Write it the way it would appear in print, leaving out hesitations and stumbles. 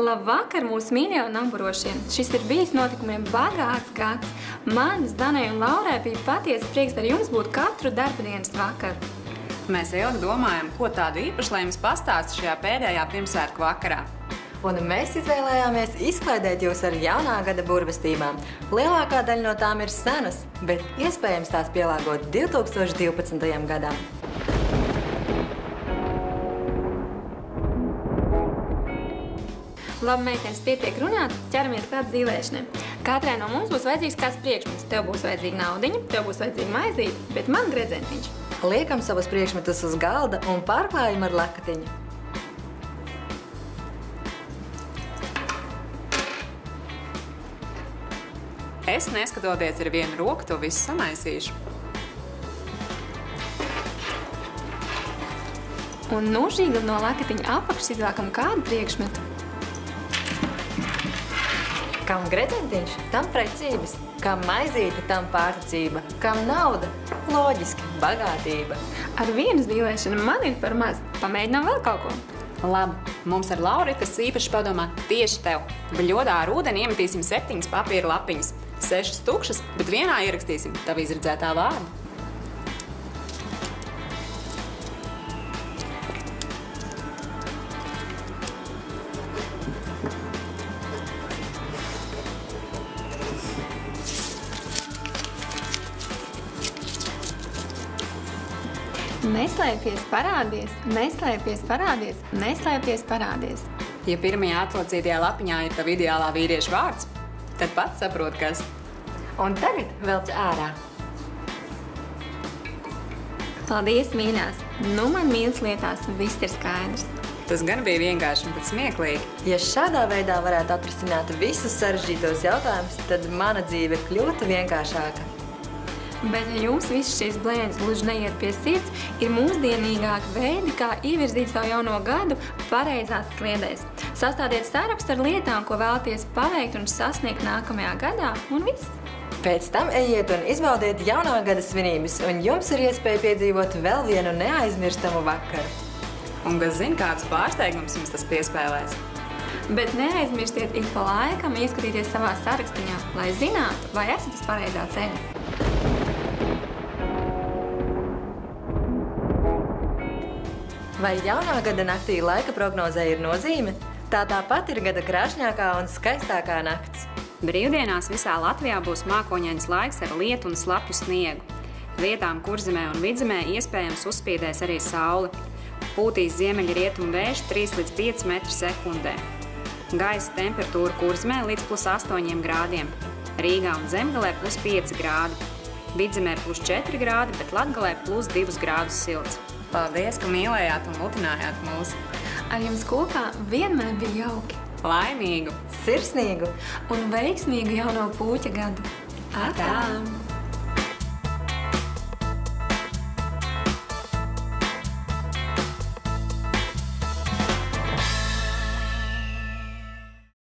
Labvakar, mūsu mīļie un amburošie! Šis ir bijis notikumiem bagāts gads. Man, Zdanai un Laurai bija patiesa prieks ar jums būt katru darbdienas vakaru. Mēs ilgi domājam, ko tādu īpašu, lai jums pastāsta šajā pēdējā pirmsvētku vakarā. Un mēs izvēlējāmies izklaidēt jūs ar jaunā gada burvestībām. Lielākā daļa no tām ir senas, bet iespējams tās pielāgot 2012. gadam. Labi, meitenes, pietiek runāt, ķeramies klāt zīlēšanai. Katrai no mums būs vajadzīgs kāds priekšmets. Tev būs vajadzīga naudiņa, tev būs vajadzīga maizīte, bet man gredzentiņš. Liekam savus priekšmetus uz galda un pārklājam ar lakatiņu. Es, neskatoties ar vienu roku, to visu samaisīšu. Un nožīgam no lakatiņa apakšas izvēlkam kādu priekšmetu. Kam gredzentiņš, tam precības. Kam maizīte, tam pārticība. Kam nauda, loģiski, bagātība. Ar vienu zīlēšanu man ir par maz. Pamēģinām vēl kaut ko. Labi, mums ar Lauritas īpaši padomā tieši tev. Bļodā ar ūdeni iemetīsim 7 papīra lapiņas. 6 tukšas, bet vienā ierakstīsim tavu izredzētā vārdu. Neslēpies, parādies, neslēpies, parādies, neslēpies, parādies. Ja pirmajā atlocītajā lapiņā ir tava ideālā vīrieša vārds, tad pats saprot, kas. Un tagad velc ārā. Paldies, mīļās! Nu man mīlas lietās viss ir skaidrs. Tas gan bija vienkārši un pat smieklīgi. Ja šādā veidā varētu atrisināt visus sarežģītos jautājumus, tad mana dzīve kļūtu vienkāršāka. Bet, ja jums viss šīs blēņas gluži neiet pie sirds, ir mūsdienīgāki veidi, kā ievirzīt savu jauno gadu pareizās sliedēs. Sastādiet sarakstu ar lietām, ko vēlaties paveikt un sasniegt nākamajā gadā, un viss. Pēc tam ejiet un izbaudiet jaunā gada svinības, un jums ir iespēja piedzīvot vēl vienu neaizmirstamu vakaru. Un kas zina, kāds pārsteigums jums tas piespēlēs. Bet neaizmirstiet ik pa laikam ieskatīties savā sarakstiņā, lai zinātu, vai esat uz pareizā ceļa. Vai jaunā gada naktī laika prognozē ir nozīme? Tā tāpat ir gada krāšņākā un skaistākā nakts. Brīvdienās visā Latvijā būs mākoņains laiks ar lietu un slapju sniegu. Vietām Kurzemē un Vidzemē iespējams uzspīdēs arī saule. Pūtīs ziemeļa rietumu vējš 3 līdz 5 metru sekundē. Gaisa temperatūra Kurzemē līdz +8 grādiem. Rīgā un Zemgalē +5 grādi. Vidzemē ir +4 grādi, bet Latgalē +2 grādus silts. Paldies, ka mīlējāt un lutinājāt mūs. Ar jums kopā vienmēr bija jauki. Laimīgu, sirsnīgu un veiksmīgu jauno pūķa gadu. Atā!